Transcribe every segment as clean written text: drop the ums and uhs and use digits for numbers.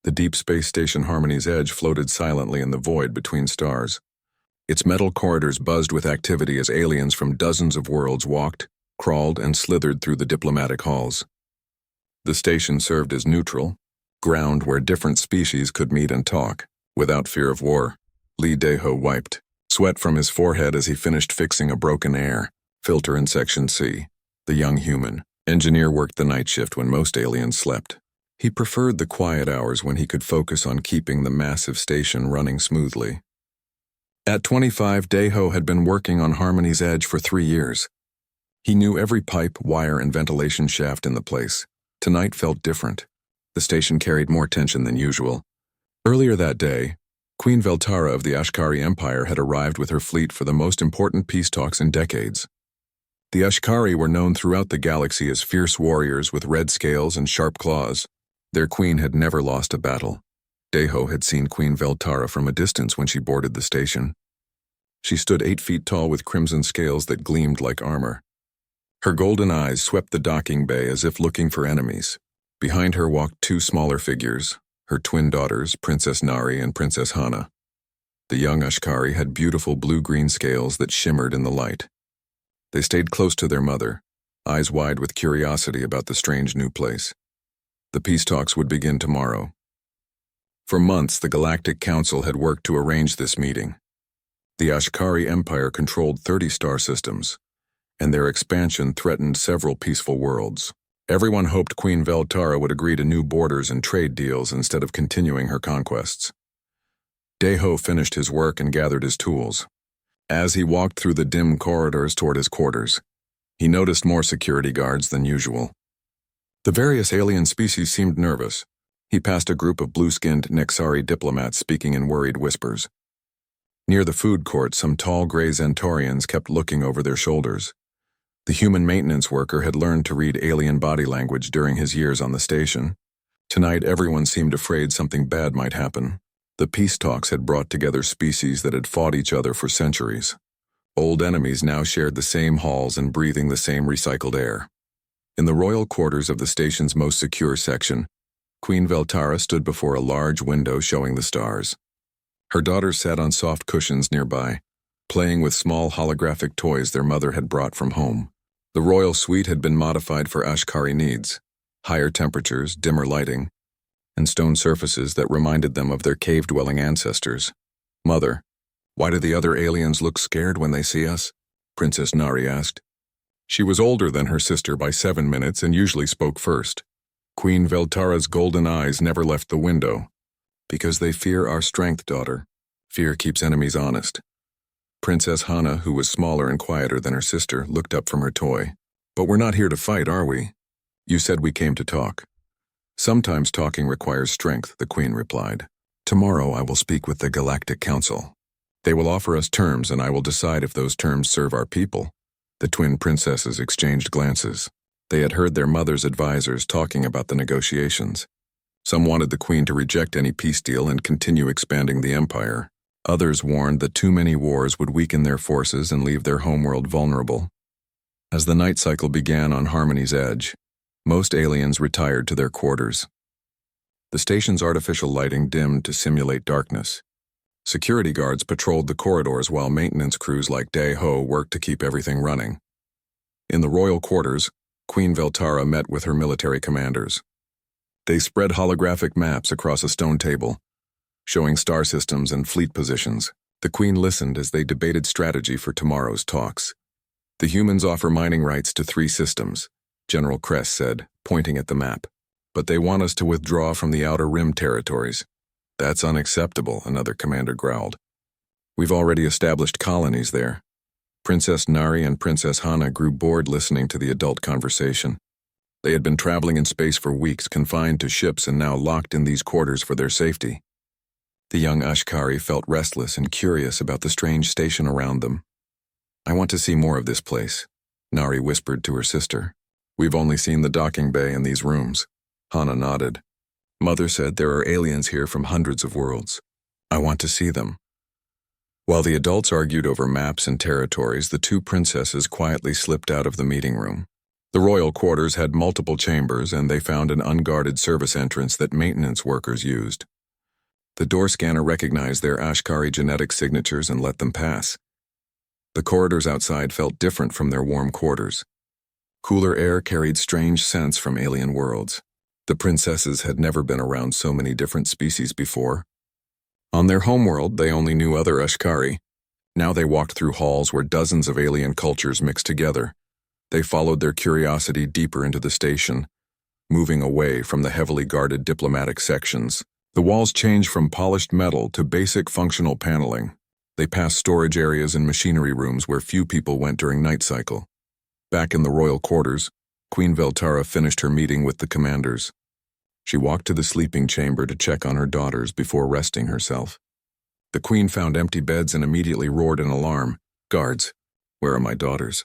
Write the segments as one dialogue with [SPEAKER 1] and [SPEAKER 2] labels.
[SPEAKER 1] The deep space station Harmony's Edge floated silently in the void between stars. Its metal corridors buzzed with activity as aliens from dozens of worlds walked, crawled, and slithered through the diplomatic halls. The station served as neutral, ground where different species could meet and talk, without fear of war. Lee Daeho wiped sweat from his forehead as he finished fixing a broken air filter in Section C. The young human engineer worked the night shift when most aliens slept. He preferred the quiet hours when he could focus on keeping the massive station running smoothly. At 25, Daeho had been working on Harmony's Edge for 3 years. He knew every pipe, wire, and ventilation shaft in the place. Tonight felt different. The station carried more tension than usual. Earlier that day, Queen Veltara of the Ashkari Empire had arrived with her fleet for the most important peace talks in decades. The Ashkari were known throughout the galaxy as fierce warriors with red scales and sharp claws. Their queen had never lost a battle. Daeho had seen Queen Veltara from a distance when she boarded the station. She stood 8 feet tall with crimson scales that gleamed like armor. Her golden eyes swept the docking bay as if looking for enemies. Behind her walked 2 smaller figures, her twin daughters, Princess Nari and Princess Hana. The young Ashkari had beautiful blue-green scales that shimmered in the light. They stayed close to their mother, eyes wide with curiosity about the strange new place. The peace talks would begin tomorrow. For months, the Galactic Council had worked to arrange this meeting. The Ashkari Empire controlled 30 star systems, and their expansion threatened several peaceful worlds. Everyone hoped Queen Veltara would agree to new borders and trade deals instead of continuing her conquests. Daeho finished his work and gathered his tools. As he walked through the dim corridors toward his quarters, he noticed more security guards than usual. The various alien species seemed nervous. He passed a group of blue-skinned Nexari diplomats speaking in worried whispers. Near the food court, some tall gray Zentaurians kept looking over their shoulders. The human maintenance worker had learned to read alien body language during his years on the station. Tonight, everyone seemed afraid something bad might happen. The peace talks had brought together species that had fought each other for centuries. Old enemies now shared the same halls and breathing the same recycled air. In the royal quarters of the station's most secure section, Queen Veltara stood before a large window showing the stars. Her daughters sat on soft cushions nearby, playing with small holographic toys their mother had brought from home. The royal suite had been modified for Ashkari needs: higher temperatures, dimmer lighting, and stone surfaces that reminded them of their cave-dwelling ancestors. "Mother, why do the other aliens look scared when they see us?" Princess Nari asked. She was older than her sister by 7 minutes and usually spoke first. Queen Veltara's golden eyes never left the window. "Because they fear our strength, daughter. Fear keeps enemies honest." Princess Hana, who was smaller and quieter than her sister, looked up from her toy. "But we're not here to fight, are we? You said we came to talk." "Sometimes talking requires strength," the queen replied. "Tomorrow I will speak with the Galactic Council. They will offer us terms and I will decide if those terms serve our people." The twin princesses exchanged glances. They had heard their mother's advisors talking about the negotiations. Some wanted the queen to reject any peace deal and continue expanding the empire. Others warned that too many wars would weaken their forces and leave their homeworld vulnerable. As the night cycle began on Harmony's Edge, most aliens retired to their quarters. The station's artificial lighting dimmed to simulate darkness. Security guards patrolled the corridors while maintenance crews like Daeho worked to keep everything running. In the royal quarters, Queen Veltara met with her military commanders. They spread holographic maps across a stone table, showing star systems and fleet positions. The queen listened as they debated strategy for tomorrow's talks. "The humans offer mining rights to 3 systems," General Kress said, pointing at the map. "But they want us to withdraw from the Outer Rim territories." "That's unacceptable," another commander growled. "We've already established colonies there." Princess Nari and Princess Hana grew bored listening to the adult conversation. They had been traveling in space for weeks, confined to ships and now locked in these quarters for their safety. The young Ashkari felt restless and curious about the strange station around them. "I want to see more of this place," Nari whispered to her sister. "We've only seen the docking bay and these rooms." Hana nodded. "Mother said there are aliens here from hundreds of worlds. I want to see them." While the adults argued over maps and territories, the 2 princesses quietly slipped out of the meeting room. The royal quarters had multiple chambers, and they found an unguarded service entrance that maintenance workers used. The door scanner recognized their Ashkari genetic signatures and let them pass. The corridors outside felt different from their warm quarters. Cooler air carried strange scents from alien worlds. The princesses had never been around so many different species before. On their homeworld, they only knew other Ashkari. Now they walked through halls where dozens of alien cultures mixed together. They followed their curiosity deeper into the station, moving away from the heavily guarded diplomatic sections. The walls changed from polished metal to basic functional paneling. They passed storage areas and machinery rooms where few people went during night cycle. Back in the royal quarters, Queen Veltara finished her meeting with the commanders. She walked to the sleeping chamber to check on her daughters before resting herself. The queen found empty beds and immediately roared an alarm. "Guards, where are my daughters?"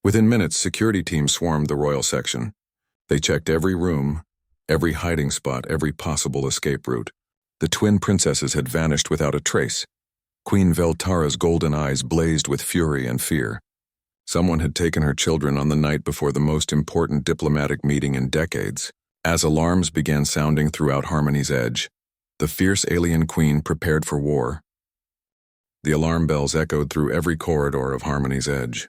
[SPEAKER 1] Within minutes, security teams swarmed the royal section. They checked every room, every hiding spot, every possible escape route. The twin princesses had vanished without a trace. Queen Veltara's golden eyes blazed with fury and fear. Someone had taken her children on the night before the most important diplomatic meeting in decades. As alarms began sounding throughout Harmony's Edge, the fierce alien queen prepared for war. The alarm bells echoed through every corridor of Harmony's Edge.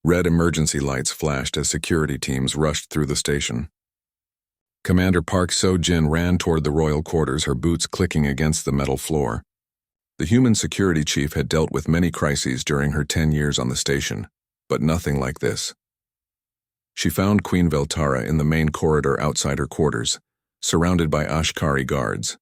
[SPEAKER 1] Red emergency lights flashed as security teams rushed through the station. Commander Park So-jin ran toward the royal quarters, her boots clicking against the metal floor. The human security chief had dealt with many crises during her 10 years on the station, but nothing like this. She found Queen Veltara in the main corridor outside her quarters, surrounded by Ashkari guards.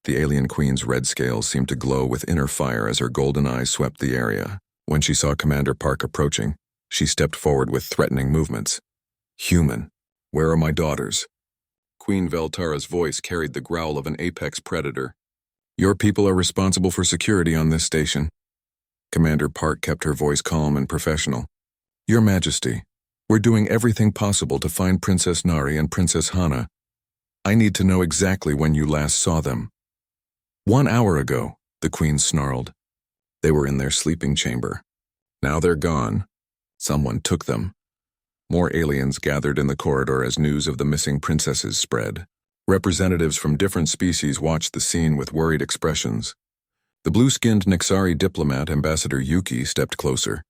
[SPEAKER 1] The alien queen's red scales seemed to glow with inner fire as her golden eyes swept the area. When she saw Commander Park approaching, she stepped forward with threatening movements. "Human, where are my daughters?" Queen Veltara's voice carried the growl of an apex predator. "Your people are responsible for security on this station." Commander Park kept her voice calm and professional. "Your Majesty, we're doing everything possible to find Princess Nari and Princess Hana. I need to know exactly when you last saw them." 1 hour ago, the Queen snarled. "They were in their sleeping chamber. Now they're gone. Someone took them." More aliens gathered in the corridor as news of the missing princesses spread. Representatives from different species watched the scene with worried expressions. The blue-skinned Nixari diplomat, Ambassador Yuki, stepped closer.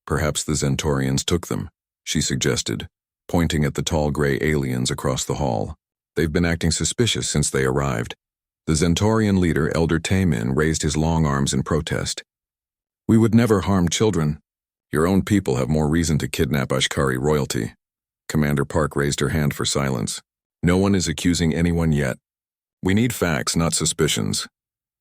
[SPEAKER 1] "Perhaps the Zentorians took them," she suggested, pointing at the tall gray aliens across the hall. "They've been acting suspicious since they arrived." The Zentorian leader, Elder Taemin, raised his long arms in protest. "We would never harm children. Your own people have more reason to kidnap Ashkari royalty." Commander Park raised her hand for silence. "No one is accusing anyone yet. We need facts, not suspicions."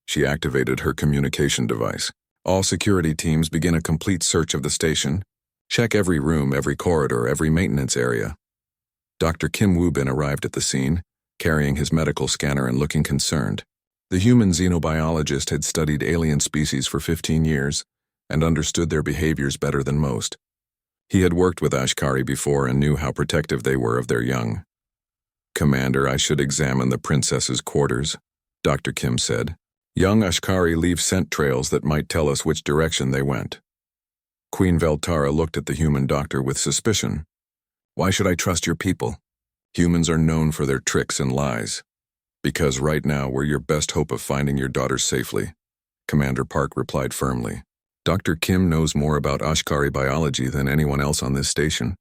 [SPEAKER 1] She activated her communication device. "All security teams begin a complete search of the station. Check every room, every corridor, every maintenance area." Dr. Kim Woo-bin arrived at the scene, carrying his medical scanner and looking concerned. The human xenobiologist had studied alien species for 15 years and understood their behaviors better than most. He had worked with Ashkari before and knew how protective they were of their young. "Commander, I should examine the princess's quarters," Dr. Kim said. "Young Ashkari leave scent trails that might tell us which direction they went." Queen Veltara looked at the human doctor with suspicion. "Why should I trust your people? Humans are known for their tricks and lies." "Because right now we're your best hope of finding your daughters safely," Commander Park replied firmly. Dr. Kim knows more about Ashkari biology than anyone else on this station.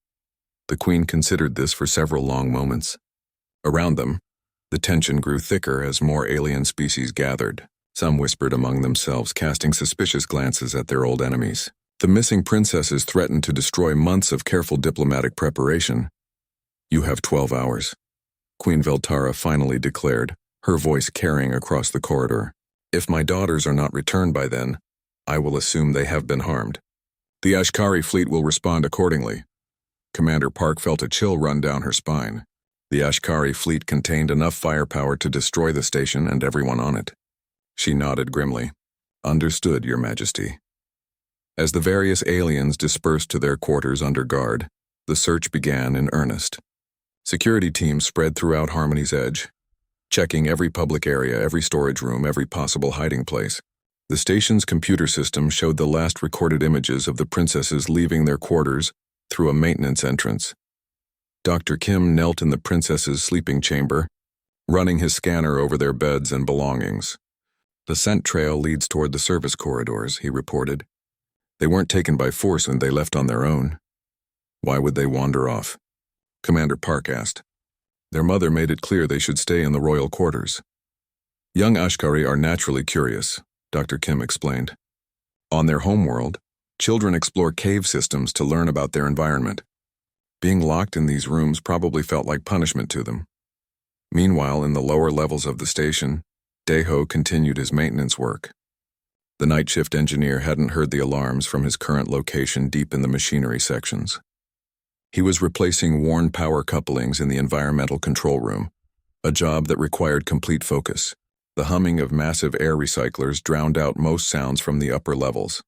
[SPEAKER 1] The Queen considered this for several long moments. Around them, the tension grew thicker as more alien species gathered. Some whispered among themselves, casting suspicious glances at their old enemies. The missing princesses threatened to destroy months of careful diplomatic preparation. "You have 12 hours," Queen Veltara finally declared, her voice carrying across the corridor. "If my daughters are not returned by then, I will assume they have been harmed. The Ashkari fleet will respond accordingly." Commander Park felt a chill run down her spine. The Ashkari fleet contained enough firepower to destroy the station and everyone on it. She nodded grimly. "Understood, Your Majesty." As the various aliens dispersed to their quarters under guard, the search began in earnest. Security teams spread throughout Harmony's Edge, checking every public area, every storage room, every possible hiding place. The station's computer system showed the last recorded images of the princesses leaving their quarters through a maintenance entrance. Dr. Kim knelt in the princess's sleeping chamber, running his scanner over their beds and belongings. The scent trail leads toward the service corridors, he reported. They weren't taken by force when they left on their own. Why would they wander off? Commander Park asked. Their mother made it clear they should stay in the royal quarters. Young Ashkari are naturally curious, Dr. Kim explained. On their homeworld, children explore cave systems to learn about their environment. Being locked in these rooms probably felt like punishment to them. Meanwhile, in the lower levels of the station, Daeho continued his maintenance work. The night shift engineer hadn't heard the alarms from his current location deep in the machinery sections. He was replacing worn power couplings in the environmental control room, a job that required complete focus. The humming of massive air recyclers drowned out most sounds from the upper levels.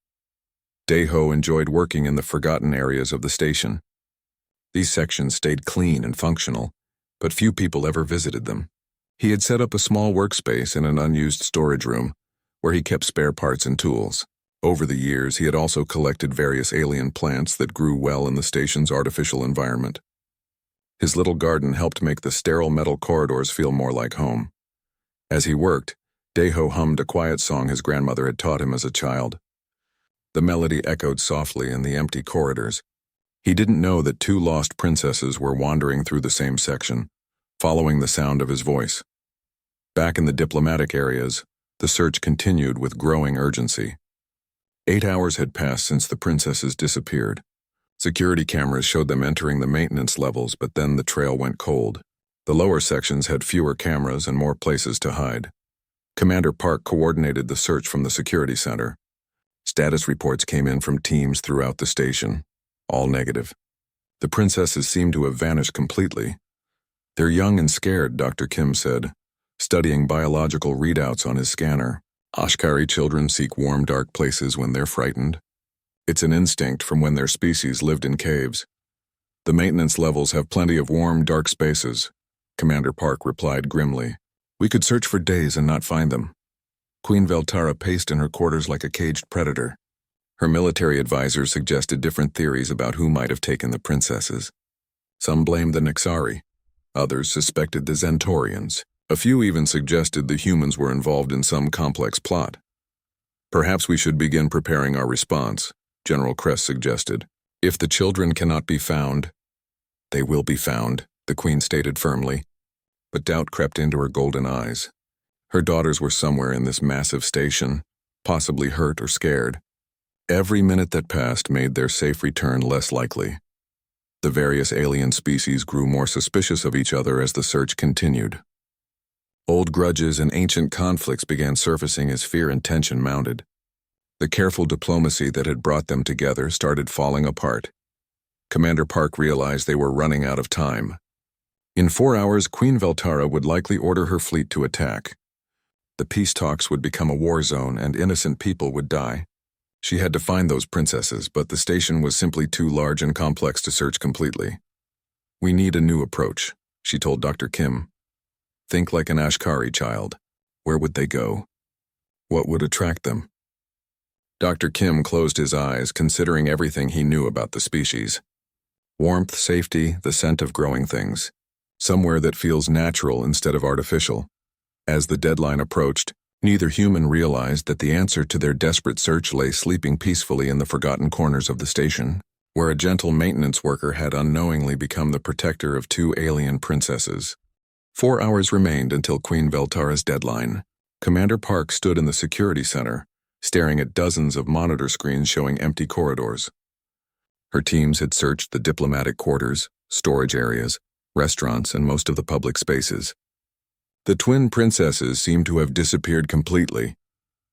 [SPEAKER 1] Daeho enjoyed working in the forgotten areas of the station. These sections stayed clean and functional, but few people ever visited them. He had set up a small workspace in an unused storage room, where he kept spare parts and tools. Over the years, he had also collected various alien plants that grew well in the station's artificial environment. His little garden helped make the sterile metal corridors feel more like home. As he worked, Daeho hummed a quiet song his grandmother had taught him as a child. The melody echoed softly in the empty corridors. He didn't know that two lost princesses were wandering through the same section, following the sound of his voice. Back in the diplomatic areas, the search continued with growing urgency. 8 hours had passed since the princesses disappeared. Security cameras showed them entering the maintenance levels, but then the trail went cold. The lower sections had fewer cameras and more places to hide. Commander Park coordinated the search from the security center. Status reports came in from teams throughout the station, all negative. The princesses seemed to have vanished completely. They're young and scared, Dr. Kim said, studying biological readouts on his scanner. Ashkari children seek warm, dark places when they're frightened. It's an instinct from when their species lived in caves. The maintenance levels have plenty of warm, dark spaces, Commander Park replied grimly. We could search for days and not find them. Queen Veltara paced in her quarters like a caged predator. Her military advisors suggested different theories about who might have taken the princesses. Some blamed the Nixari. Others suspected the Zentorians. A few even suggested the humans were involved in some complex plot. Perhaps we should begin preparing our response, General Kress suggested. If the children cannot be found, they will be found, the Queen stated firmly. But doubt crept into her golden eyes. Her daughters were somewhere in this massive station, possibly hurt or scared. Every minute that passed made their safe return less likely. The various alien species grew more suspicious of each other as the search continued. Old grudges and ancient conflicts began surfacing as fear and tension mounted. The careful diplomacy that had brought them together started falling apart. Commander Park realized they were running out of time. In 4 hours, Queen Veltara would likely order her fleet to attack. The peace talks would become a war zone and innocent people would die. She had to find those princesses, but the station was simply too large and complex to search completely. We need a new approach, she told Dr. Kim. Think like an Ashkari child. Where would they go? What would attract them? Dr. Kim closed his eyes, considering everything he knew about the species. Warmth, safety, the scent of growing things. Somewhere that feels natural instead of artificial. As the deadline approached, neither human realized that the answer to their desperate search lay sleeping peacefully in the forgotten corners of the station, where a gentle maintenance worker had unknowingly become the protector of 2 alien princesses. 4 hours remained until Queen Veltara's deadline. Commander Park stood in the security center, staring at dozens of monitor screens showing empty corridors. Her teams had searched the diplomatic quarters, storage areas, restaurants, and most of the public spaces. The twin princesses seemed to have disappeared completely.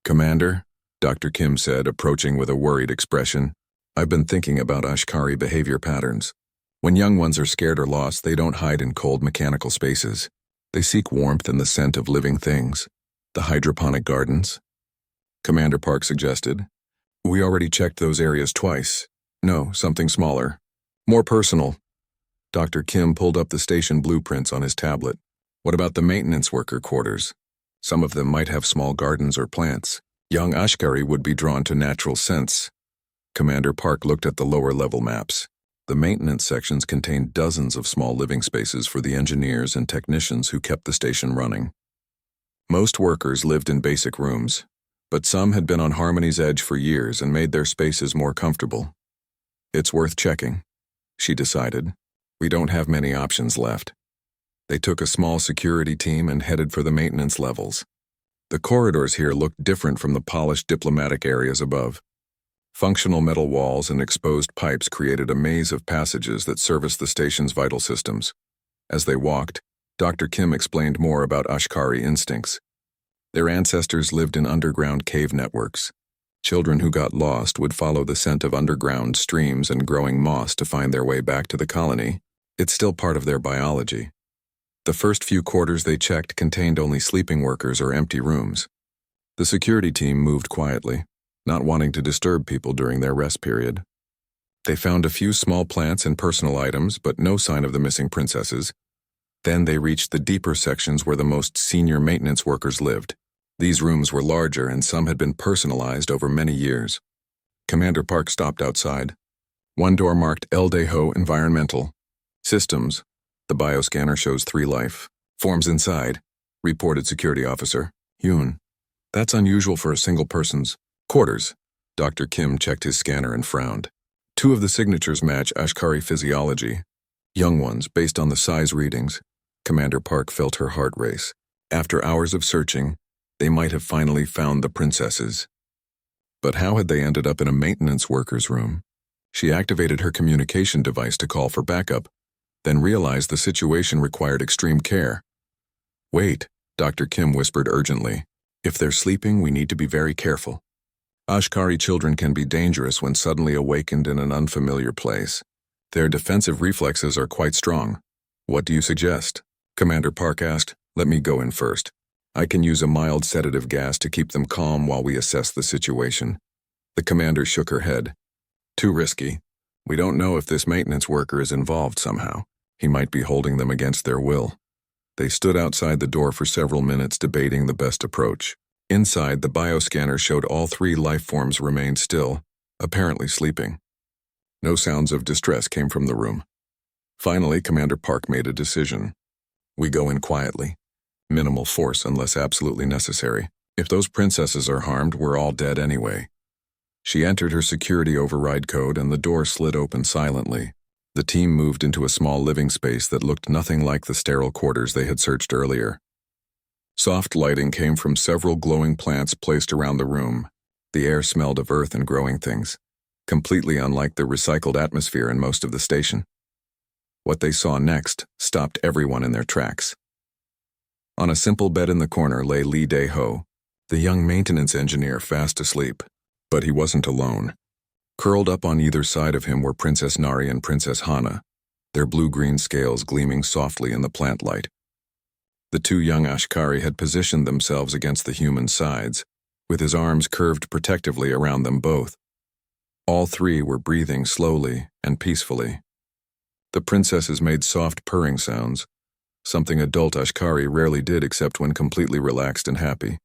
[SPEAKER 1] Commander, Dr. Kim said, approaching with a worried expression, I've been thinking about Ashkari behavior patterns. When young ones are scared or lost, they don't hide in cold mechanical spaces. They seek warmth and the scent of living things. The hydroponic gardens? Commander Park suggested. We already checked those areas twice. No, something smaller. More personal. Dr. Kim pulled up the station blueprints on his tablet. What about the maintenance worker quarters? Some of them might have small gardens or plants. Young Ashkari would be drawn to natural scents. Commander Park looked at the lower level maps. The maintenance sections contained dozens of small living spaces for the engineers and technicians who kept the station running. Most workers lived in basic rooms, but some had been on Harmony's edge for years and made their spaces more comfortable. It's worth checking, she decided. We don't have many options left. They took a small security team and headed for the maintenance levels. The corridors here looked different from the polished diplomatic areas above. Functional metal walls and exposed pipes created a maze of passages that serviced the station's vital systems. As they walked, Dr. Kim explained more about Ashkari instincts. Their ancestors lived in underground cave networks. Children who got lost would follow the scent of underground streams and growing moss to find their way back to the colony. It's still part of their biology. The first few quarters they checked contained only sleeping workers or empty rooms. The security team moved quietly, not wanting to disturb people during their rest period. They found a few small plants and personal items, but no sign of the missing princesses. Then they reached the deeper sections where the most senior maintenance workers lived. These rooms were larger and some had been personalized over many years. Commander Park stopped outside. One door marked El Dejo Environmental Systems. The bioscanner shows 3 life forms inside, reported security officer Yoon. That's unusual for a single person's quarters. Dr. Kim checked his scanner and frowned. 2 of the signatures match Ashkari physiology, young ones based on the size readings. Commander Park felt her heart race. After hours of searching, they might have finally found the princesses. But how had they ended up in a maintenance worker's room? She activated her communication device to call for backup, then realized the situation required extreme care. Wait, Dr. Kim whispered urgently. If they're sleeping, we need to be very careful. Ashkari children can be dangerous when suddenly awakened in an unfamiliar place. Their defensive reflexes are quite strong. What do you suggest? Commander Park asked. Let me go in first. I can use a mild sedative gas to keep them calm while we assess the situation. The commander shook her head. Too risky. We don't know if this maintenance worker is involved somehow. He might be holding them against their will. They stood outside the door for several minutes debating the best approach. Inside, the bioscanner showed all 3 life forms remained still, apparently sleeping. No sounds of distress came from the room. Finally, Commander Park made a decision. We go in quietly. Minimal force unless absolutely necessary. If those princesses are harmed, we're all dead anyway. She entered her security override code and the door slid open silently. The team moved into a small living space that looked nothing like the sterile quarters they had searched earlier. Soft lighting came from several glowing plants placed around the room. The air smelled of earth and growing things, completely unlike the recycled atmosphere in most of the station. What they saw next stopped everyone in their tracks. On a simple bed in the corner lay Lee Dae-ho, the young maintenance engineer fast asleep. But he wasn't alone. Curled up on either side of him were Princess Nari and Princess Hana, their blue-green scales gleaming softly in the plant light. The 2 young Ashkari had positioned themselves against the human sides, with his arms curved protectively around them both. All 3 were breathing slowly and peacefully. The princesses made soft purring sounds, something adult Ashkari rarely did except when completely relaxed and happy.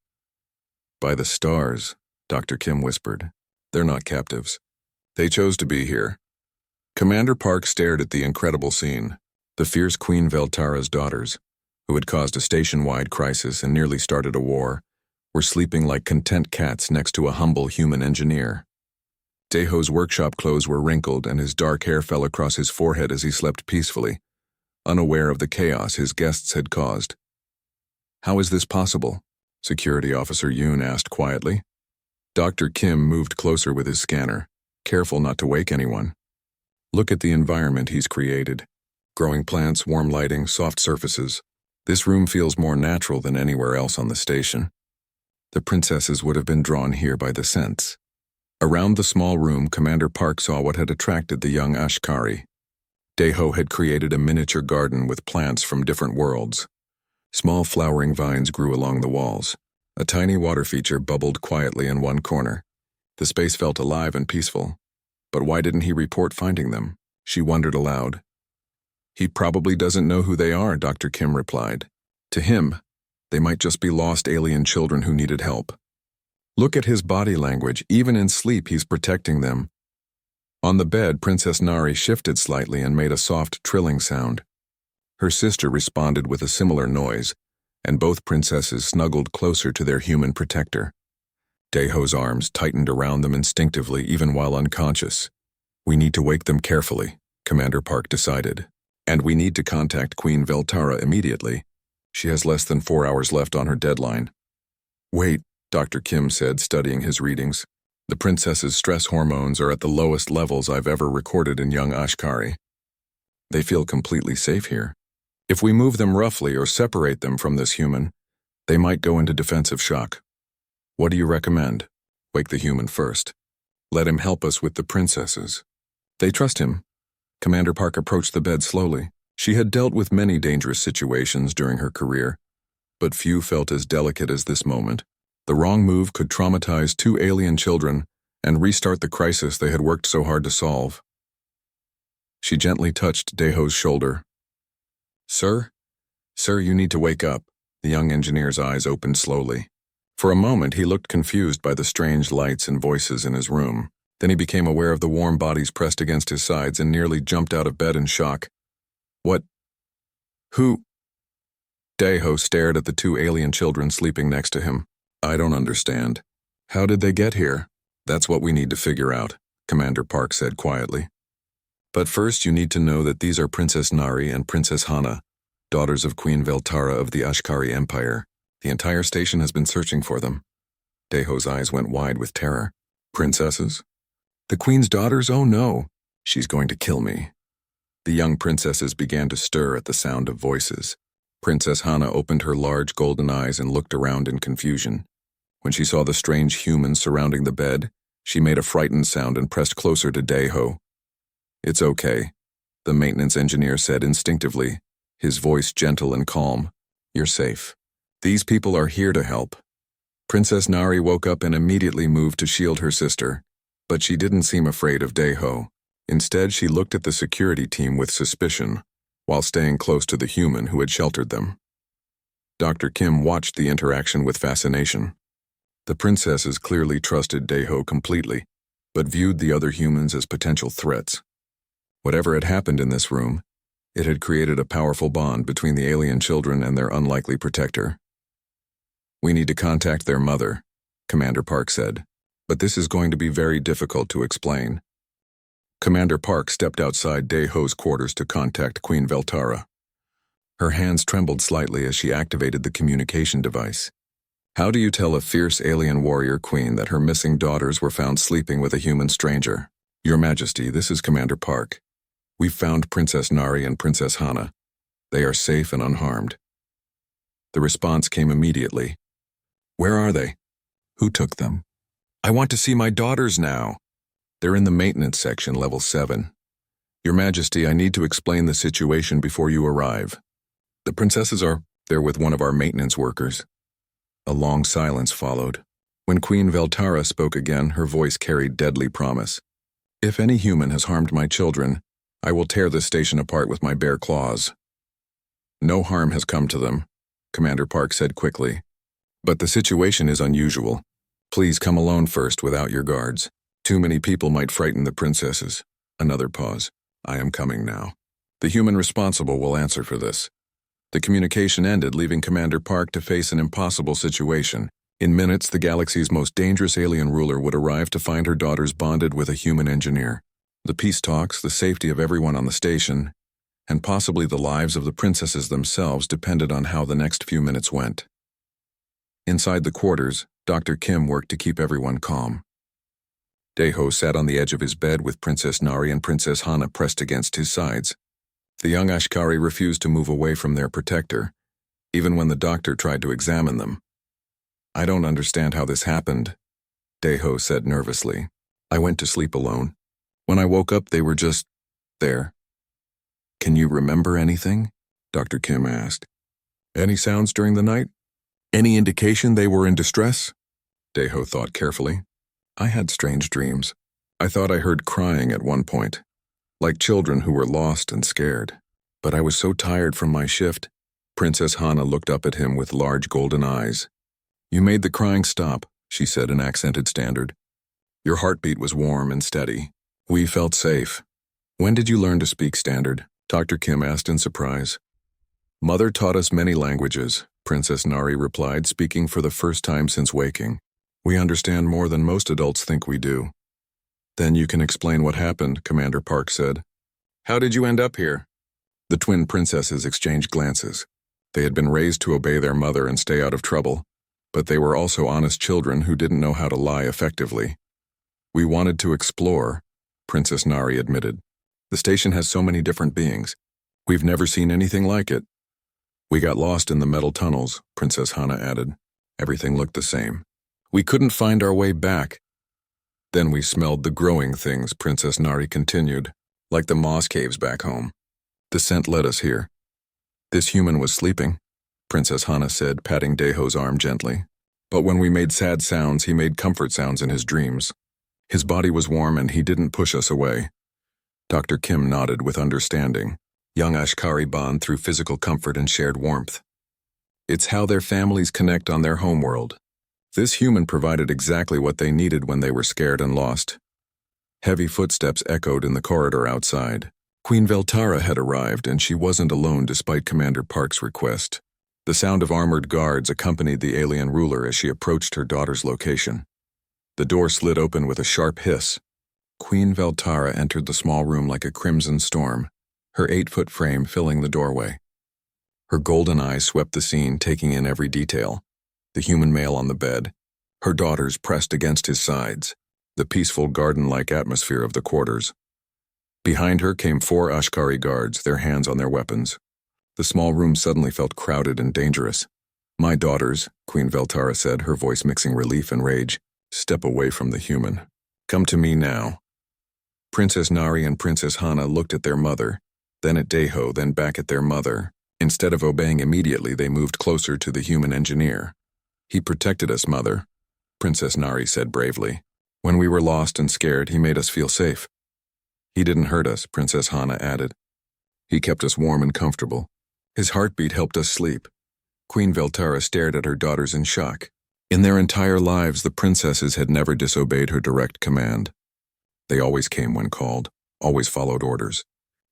[SPEAKER 1] By the stars, Dr. Kim whispered. They're not captives. They chose to be here. Commander Park stared at the incredible scene. The fierce Queen Veltara's daughters, who had caused a station-wide crisis and nearly started a war, were sleeping like content cats next to a humble human engineer. Daeho's workshop clothes were wrinkled and his dark hair fell across his forehead as he slept peacefully, unaware of the chaos his guests had caused. How is this possible? Security Officer Yoon asked quietly. Dr. Kim moved closer with his scanner, careful not to wake anyone. Look at the environment he's created. Growing plants, warm lighting, soft surfaces. This room feels more natural than anywhere else on the station. The princesses would have been drawn here by the scents. Around the small room, Commander Park saw what had attracted the young Ashkari. Dae-ho had created a miniature garden with plants from different worlds. Small flowering vines grew along the walls. A tiny water feature bubbled quietly in one corner. The space felt alive and peaceful. But why didn't he report finding them? She wondered aloud. He probably doesn't know who they are, Dr. Kim replied. To him, they might just be lost alien children who needed help. Look at his body language. Even in sleep, he's protecting them. On the bed, Princess Nari shifted slightly and made a soft trilling sound. Her sister responded with a similar noise, and both princesses snuggled closer to their human protector. Daeho's arms tightened around them instinctively, even while unconscious. We need to wake them carefully, Commander Park decided. And we need to contact Queen Veltara immediately. She has less than 4 hours left on her deadline. Wait, Dr. Kim said, studying his readings. The princess's stress hormones are at the lowest levels I've ever recorded in young Ashkari. They feel completely safe here. If we move them roughly or separate them from this human, they might go into defensive shock. What do you recommend? Wake the human first. Let him help us with the princesses. They trust him. Commander Park approached the bed slowly. She had dealt with many dangerous situations during her career, but few felt as delicate as this moment. The wrong move could traumatize 2 alien children and restart the crisis they had worked so hard to solve. She gently touched Daeho's shoulder. Sir, you need to wake up. The young engineer's eyes opened slowly. For a moment, he looked confused by the strange lights and voices in his room. Then he became aware of the warm bodies pressed against his sides and nearly jumped out of bed in shock. What? Who? Daeho stared at the 2 alien children sleeping next to him. I don't understand. How did they get here? That's what we need to figure out, Commander Park said quietly. But first you need to know that these are Princess Nari and Princess Hana, daughters of Queen Veltara of the Ashkari Empire. The entire station has been searching for them. Daeho's eyes went wide with terror. Princesses? The Queen's daughters? Oh no, she's going to kill me. The young princesses began to stir at the sound of voices. Princess Hana opened her large golden eyes and looked around in confusion. When she saw the strange humans surrounding the bed, she made a frightened sound and pressed closer to Daeho. It's okay, the maintenance engineer said instinctively, his voice gentle and calm. You're safe. These people are here to help. Princess Nari woke up and immediately moved to shield her sister, but she didn't seem afraid of Daeho. Instead, she looked at the security team with suspicion, while staying close to the human who had sheltered them. Dr. Kim watched the interaction with fascination. The princesses clearly trusted Daeho completely, but viewed the other humans as potential threats. Whatever had happened in this room, it had created a powerful bond between the alien children and their unlikely protector. We need to contact their mother, Commander Park said, but this is going to be very difficult to explain. Commander Park stepped outside Daeho's quarters to contact Queen Veltara. Her hands trembled slightly as she activated the communication device. How do you tell a fierce alien warrior queen that her missing daughters were found sleeping with a human stranger? Your Majesty, this is Commander Park. We've found Princess Nari and Princess Hana. They are safe and unharmed. The response came immediately. Where are they? Who took them? I want to see my daughters now. They're in the maintenance section, level 7. Your Majesty, I need to explain the situation before you arrive. The princesses are there with one of our maintenance workers. A long silence followed. When Queen Veltara spoke again, her voice carried deadly promise. If any human has harmed my children, I will tear this station apart with my bare claws. No harm has come to them, Commander Park said quickly. But the situation is unusual. Please come alone first without your guards. Too many people might frighten the princesses. Another pause. I am coming now. The human responsible will answer for this. The communication ended, leaving Commander Park to face an impossible situation. In minutes, the galaxy's most dangerous alien ruler would arrive to find her daughters bonded with a human engineer. The peace talks, the safety of everyone on the station, and possibly the lives of the princesses themselves depended on how the next few minutes went. Inside the quarters, Dr. Kim worked to keep everyone calm. Daeho sat on the edge of his bed with Princess Nari and Princess Hana pressed against his sides. The young Ashkari refused to move away from their protector, even when the doctor tried to examine them. I don't understand how this happened, Daeho said nervously. I went to sleep alone. When I woke up, they were just there. Can you remember anything? Dr. Kim asked. Any sounds during the night? Any indication they were in distress? Daeho thought carefully. I had strange dreams. I thought I heard crying at one point, like children who were lost and scared. But I was so tired from my shift. Princess Hana looked up at him with large golden eyes. You made the crying stop, she said in accented standard. Your heartbeat was warm and steady. We felt safe. When did you learn to speak Standard? Dr. Kim asked in surprise. Mother taught us many languages, Princess Nari replied, speaking for the first time since waking. We understand more than most adults think we do. Then you can explain what happened, Commander Park said. How did you end up here? The twin princesses exchanged glances. They had been raised to obey their mother and stay out of trouble, but they were also honest children who didn't know how to lie effectively. We wanted to explore, Princess Nari admitted. The station has so many different beings. We've never seen anything like it. We got lost in the metal tunnels, Princess Hana added. Everything looked the same. We couldn't find our way back. Then we smelled the growing things, Princess Nari continued, like the moss caves back home. The scent led us here. This human was sleeping, Princess Hana said, patting Daeho's arm gently. But when we made sad sounds, he made comfort sounds in his dreams. His body was warm and he didn't push us away. Dr. Kim nodded with understanding. Young Ashkari bond through physical comfort and shared warmth. It's how their families connect on their homeworld. This human provided exactly what they needed when they were scared and lost. Heavy footsteps echoed in the corridor outside. Queen Veltara had arrived, and she wasn't alone despite Commander Park's request. The sound of armored guards accompanied the alien ruler as she approached her daughter's location. The door slid open with a sharp hiss. Queen Veltara entered the small room like a crimson storm, her 8-foot frame filling the doorway. Her golden eyes swept the scene, taking in every detail. The human male on the bed, her daughters pressed against his sides, the peaceful garden-like atmosphere of the quarters. Behind her came 4 Ashkari guards, their hands on their weapons. The small room suddenly felt crowded and dangerous. My daughters, Queen Veltara said, her voice mixing relief and rage, step away from the human. Come to me now. Princess Nari and Princess Hana looked at their mother, then at Daeho, then back at their mother. Instead of obeying immediately, they moved closer to the human engineer. He protected us, Mother, Princess Nari said bravely. When we were lost and scared, he made us feel safe. He didn't hurt us, Princess Hana added. He kept us warm and comfortable. His heartbeat helped us sleep. Queen Veltara stared at her daughters in shock. In their entire lives, the princesses had never disobeyed her direct command. They always came when called, always followed orders.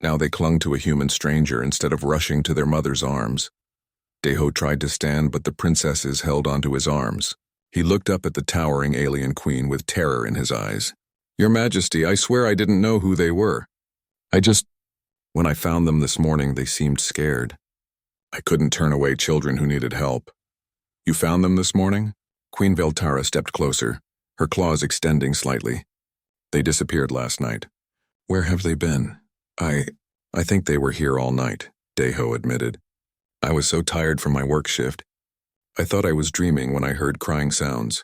[SPEAKER 1] Now they clung to a human stranger instead of rushing to their mother's arms. Daeho tried to stand, but the princesses held onto his arms. He looked up at the towering alien queen with terror in his eyes. Your Majesty, I swear I didn't know who they were. When I found them this morning, they seemed scared. I couldn't turn away children who needed help. You found them this morning? Queen Veltara stepped closer, her claws extending slightly. They disappeared last night. Where have they been? I think they were here all night, Daeho admitted. I was so tired from my work shift. I thought I was dreaming when I heard crying sounds.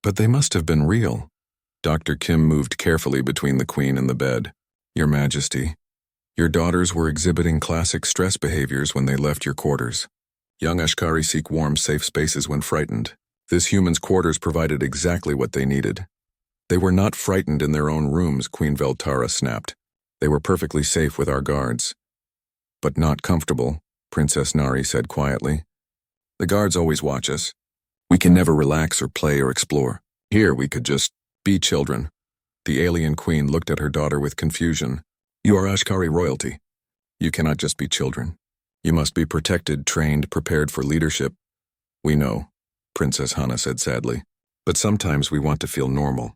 [SPEAKER 1] But they must have been real. Dr. Kim moved carefully between the queen and the bed. Your Majesty, your daughters were exhibiting classic stress behaviors when they left your quarters. Young Ashkari seek warm, safe spaces when frightened. This human's quarters provided exactly what they needed. They were not frightened in their own rooms, Queen Veltara snapped. They were perfectly safe with our guards. But not comfortable, Princess Nari said quietly. The guards always watch us. We can never relax or play or explore. Here we could just be children. The alien queen looked at her daughter with confusion. You are Ashkari royalty. You cannot just be children. You must be protected, trained, prepared for leadership. We know, Princess Hana said sadly. But sometimes we want to feel normal.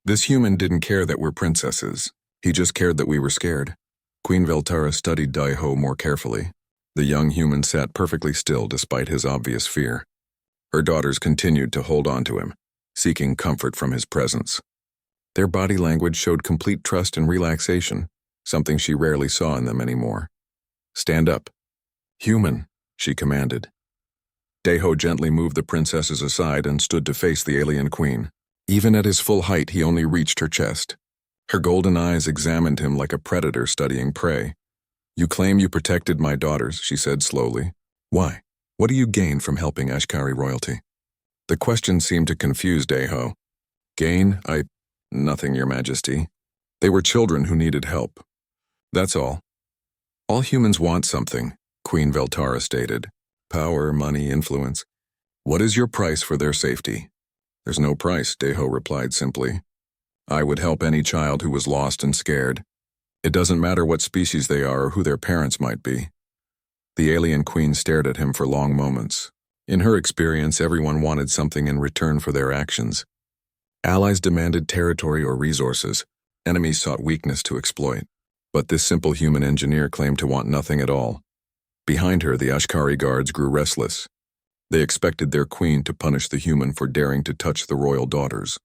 [SPEAKER 1] This human didn't care that we're princesses. He just cared that we were scared. Queen Veltara studied Daeho more carefully. The young human sat perfectly still despite his obvious fear. Her daughters continued to hold on to him, seeking comfort from his presence. Their body language showed complete trust and relaxation, something she rarely saw in them anymore. Stand up. Human, she commanded. Daeho gently moved the princesses aside and stood to face the alien queen. Even at his full height, he only reached her chest. Her golden eyes examined him like a predator studying prey. You claim you protected my daughters, she said slowly. Why? What do you gain from helping Ashkari royalty? The question seemed to confuse Daeho. Gain? Nothing, Your Majesty. They were children who needed help. That's all. All humans want something, Queen Veltara stated. Power, money, influence. What is your price for their safety? There's no price, Daeho replied simply. I would help any child who was lost and scared. It doesn't matter what species they are or who their parents might be. The alien queen stared at him for long moments. In her experience, everyone wanted something in return for their actions. Allies demanded territory or resources. Enemies sought weakness to exploit. But this simple human engineer claimed to want nothing at all. Behind her, the Ashkari guards grew restless. They expected their queen to punish the human for daring to touch the royal daughters.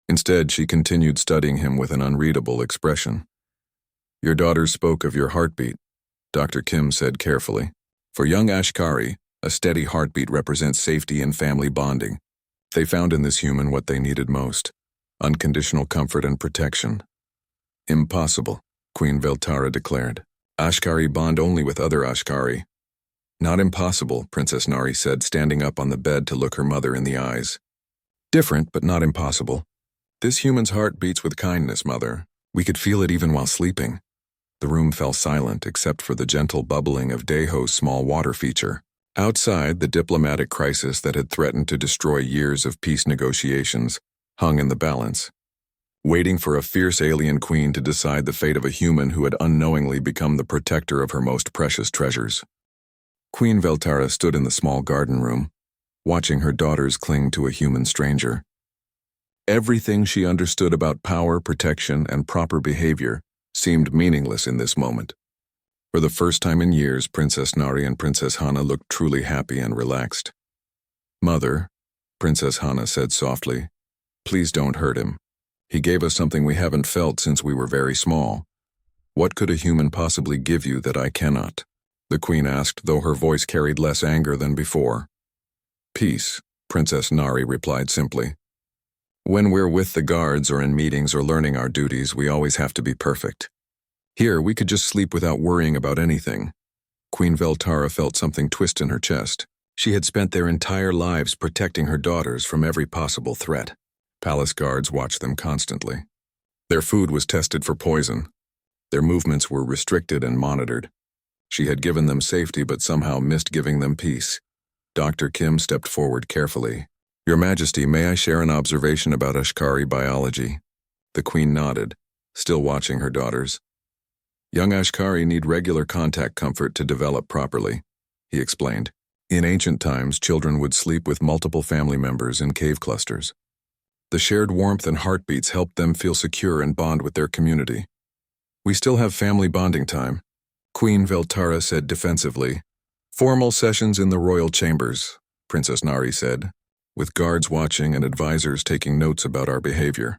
[SPEAKER 1] Instead, she continued studying him with an unreadable expression. Your daughters spoke of your heartbeat, Dr. Kim said carefully. For young Ashkari, a steady heartbeat represents safety and family bonding. They found in this human what they needed most: unconditional comfort and protection. Impossible, Queen Veltara declared. Ashkari bond only with other Ashkari. Not impossible, Princess Nari said, standing up on the bed to look her mother in the eyes. Different, but not impossible. This human's heart beats with kindness, Mother. We could feel it even while sleeping. The room fell silent except for the gentle bubbling of Daeho's small water feature. Outside, the diplomatic crisis that had threatened to destroy years of peace negotiations hung in the balance, waiting for a fierce alien queen to decide the fate of a human who had unknowingly become the protector of her most precious treasures. Queen Veltara stood in the small garden room, watching her daughters cling to a human stranger. Everything she understood about power, protection, and proper behavior seemed meaningless in this moment. For the first time in years, Princess Nari and Princess Hana looked truly happy and relaxed. Mother, Princess Hana said softly, please don't hurt him. He gave us something we haven't felt since we were very small. What could a human possibly give you that I cannot? The queen asked, though her voice carried less anger than before. Peace, Princess Nari replied simply. When we're with the guards or in meetings or learning our duties, we always have to be perfect. Here, we could just sleep without worrying about anything. Queen Veltara felt something twist in her chest. She had spent their entire lives protecting her daughters from every possible threat. Palace guards watched them constantly. Their food was tested for poison. Their movements were restricted and monitored. She had given them safety but somehow missed giving them peace. Dr. Kim stepped forward carefully. Your Majesty, may I share an observation about Ashkari biology? The queen nodded, still watching her daughters. Young Ashkari need regular contact comfort to develop properly, he explained. In ancient times, children would sleep with multiple family members in cave clusters. The shared warmth and heartbeats helped them feel secure and bond with their community. We still have family bonding time, Queen Veltara said defensively. Formal sessions in the royal chambers, Princess Nari said, with guards watching and advisors taking notes about our behavior.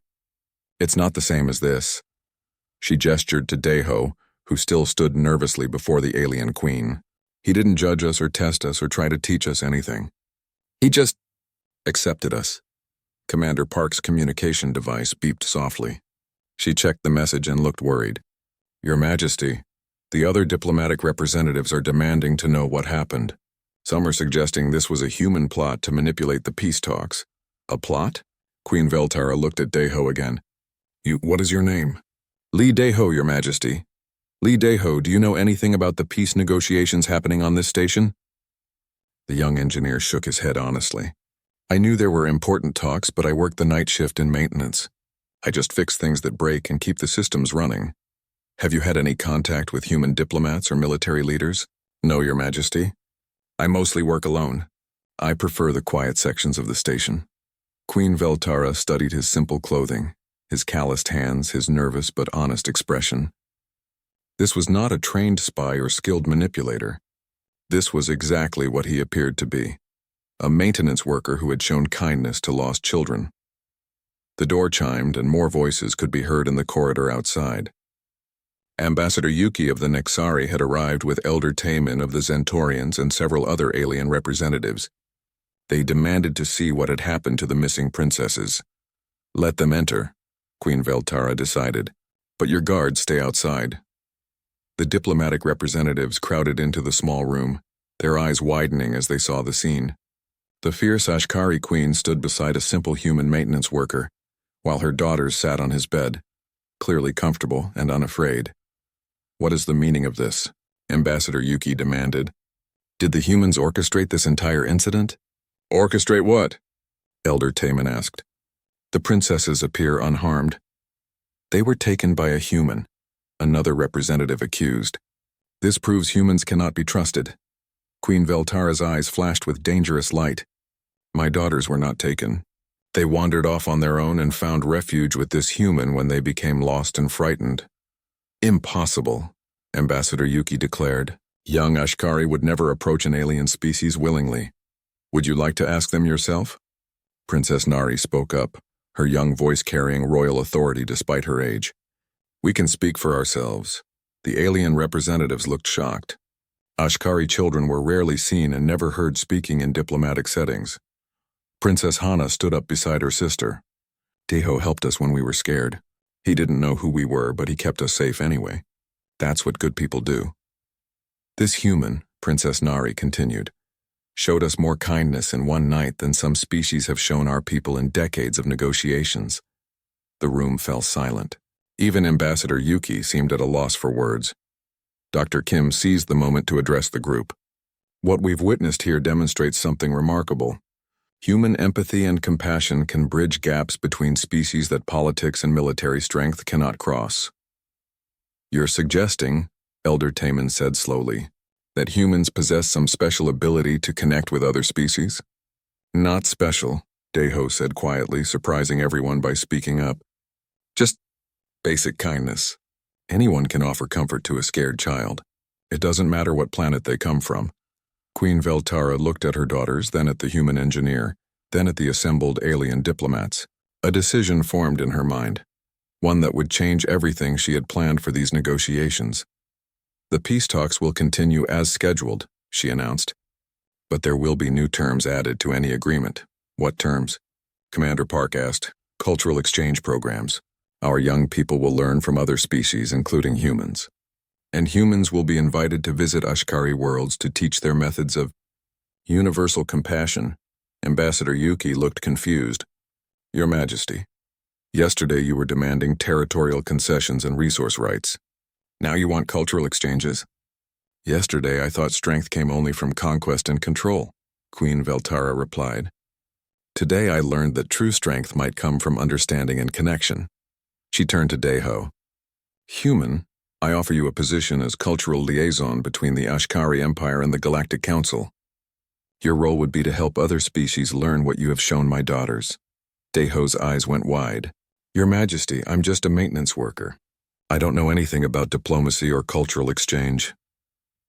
[SPEAKER 1] It's not the same as this. She gestured to Daeho, who still stood nervously before the alien queen. He didn't judge us or test us or try to teach us anything. He just accepted us. Commander Park's communication device beeped softly. She checked the message and looked worried. Your Majesty, the other diplomatic representatives are demanding to know what happened. Some are suggesting this was a human plot to manipulate the peace talks. A plot? Queen Veltara looked at Daeho again. What is your name? Lee Daeho, Your Majesty. Lee Daeho, do you know anything about the peace negotiations happening on this station? The young engineer shook his head honestly. I knew there were important talks, but I worked the night shift in maintenance. I just fix things that break and keep the systems running. Have you had any contact with human diplomats or military leaders? No, Your Majesty. I mostly work alone. I prefer the quiet sections of the station. Queen Veltara studied his simple clothing, his calloused hands, his nervous but honest expression. This was not a trained spy or skilled manipulator. This was exactly what he appeared to be, a maintenance worker who had shown kindness to lost children. The door chimed and more voices could be heard in the corridor outside. Ambassador Yuki of the Nexari had arrived with Elder Taemin of the Zentorians and several other alien representatives. They demanded to see what had happened to the missing princesses. Let them enter, Queen Veltara decided, but your guards stay outside. The diplomatic representatives crowded into the small room, their eyes widening as they saw the scene. The fierce Ashkari queen stood beside a simple human maintenance worker, while her daughters sat on his bed, clearly comfortable and unafraid. What is the meaning of this? Ambassador Yuki demanded. Did the humans orchestrate this entire incident? Orchestrate what? Elder Taemin asked. The princesses appear unharmed, They were taken by a human, another representative accused. This proves humans cannot be trusted. Queen Veltara's eyes flashed with dangerous light. My daughters were not taken. They wandered off on their own and found refuge with this human when they became lost and frightened. Impossible, Ambassador Yuki declared. Young Ashkari would never approach an alien species willingly. Would you like to ask them yourself? Princess Nari spoke up, her young voice carrying royal authority despite her age. We can speak for ourselves. The alien representatives looked shocked. Ashkari children were rarely seen and never heard speaking in diplomatic settings. Princess Hana stood up beside her sister. Deho helped us when we were scared. He didn't know who we were, but he kept us safe anyway. That's what good people do. This human, Princess Nari continued, showed us more kindness in one night than some species have shown our people in decades of negotiations. The room fell silent. Even Ambassador Yuki seemed at a loss for words. Dr. Kim seized the moment to address the group. What we've witnessed here demonstrates something remarkable. Human empathy and compassion can bridge gaps between species that politics and military strength cannot cross. You're suggesting, Elder Taman said slowly, that humans possess some special ability to connect with other species? Not special, Deho said quietly, surprising everyone by speaking up. Just basic kindness. Anyone can offer comfort to a scared child. It doesn't matter what planet they come from. Queen Veltara looked at her daughters, then at the human engineer, then at the assembled alien diplomats. A decision formed in her mind, one that would change everything she had planned for these negotiations. The peace talks will continue as scheduled, she announced. But there will be new terms added to any agreement. What terms? Commander Park asked. Cultural exchange programs. Our young people will learn from other species, including humans. And humans will be invited to visit Ashkari worlds to teach their methods of universal compassion. Ambassador Yuki looked confused. Your Majesty, yesterday you were demanding territorial concessions and resource rights. Now you want cultural exchanges? Yesterday I thought strength came only from conquest and control, Queen Veltara replied. Today I learned that true strength might come from understanding and connection. She turned to Deho. Human, I offer you a position as cultural liaison between the Ashkari Empire and the Galactic Council. Your role would be to help other species learn what you have shown my daughters. Deho's eyes went wide. Your Majesty, I'm just a maintenance worker. I don't know anything about diplomacy or cultural exchange.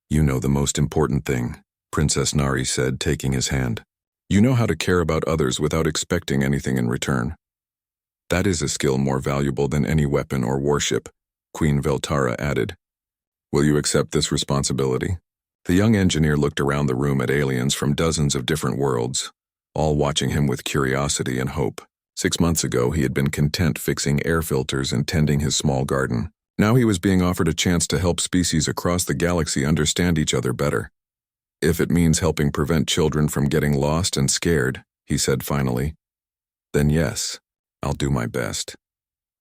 [SPEAKER 1] You know the most important thing, Princess Nari said, taking his hand. You know how to care about others without expecting anything in return. That is a skill more valuable than any weapon or warship, Queen Veltara added. Will you accept this responsibility? The young engineer looked around the room at aliens from dozens of different worlds, all watching him with curiosity and hope. 6 months ago, he had been content fixing air filters and tending his small garden. Now he was being offered a chance to help species across the galaxy understand each other better. If it means helping prevent children from getting lost and scared, he said finally, then yes, I'll do my best.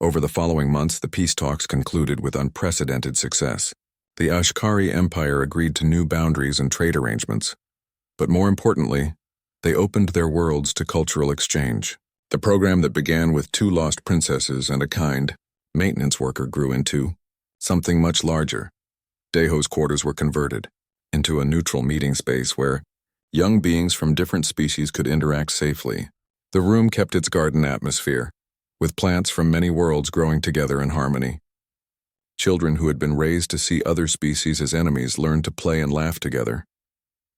[SPEAKER 1] Over the following months, the peace talks concluded with unprecedented success. The Ashkari Empire agreed to new boundaries and trade arrangements. But more importantly, they opened their worlds to cultural exchange. The program that began with 2 lost princesses and a kind maintenance worker grew into something much larger. Deho's quarters were converted into a neutral meeting space where young beings from different species could interact safely. The room kept its garden atmosphere, with plants from many worlds growing together in harmony. Children who had been raised to see other species as enemies learned to play and laugh together.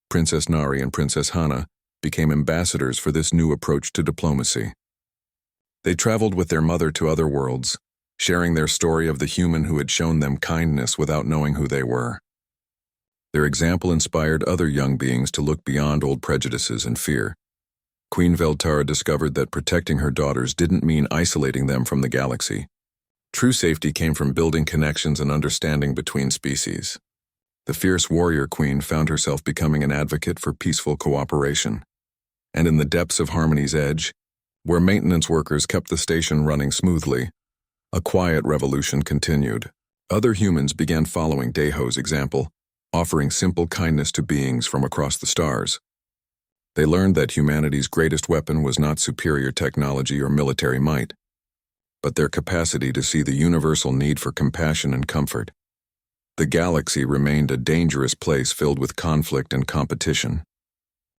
[SPEAKER 1] Princess Nari and Princess Hana became ambassadors for this new approach to diplomacy. They traveled with their mother to other worlds, sharing their story of the human who had shown them kindness without knowing who they were. Their example inspired other young beings to look beyond old prejudices and fear. Queen Veltara discovered that protecting her daughters didn't mean isolating them from the galaxy. True safety came from building connections and understanding between species. The fierce warrior queen found herself becoming an advocate for peaceful cooperation. And in the depths of Harmony's Edge, where maintenance workers kept the station running smoothly, a quiet revolution continued. Other humans began following Deho's example, offering simple kindness to beings from across the stars. They learned that humanity's greatest weapon was not superior technology or military might, but their capacity to see the universal need for compassion and comfort. The galaxy remained a dangerous place filled with conflict and competition.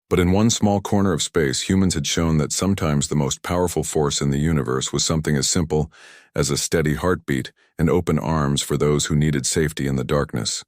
[SPEAKER 1] But in one small corner of space, humans had shown that sometimes the most powerful force in the universe was something as simple as a steady heartbeat and open arms for those who needed safety in the darkness.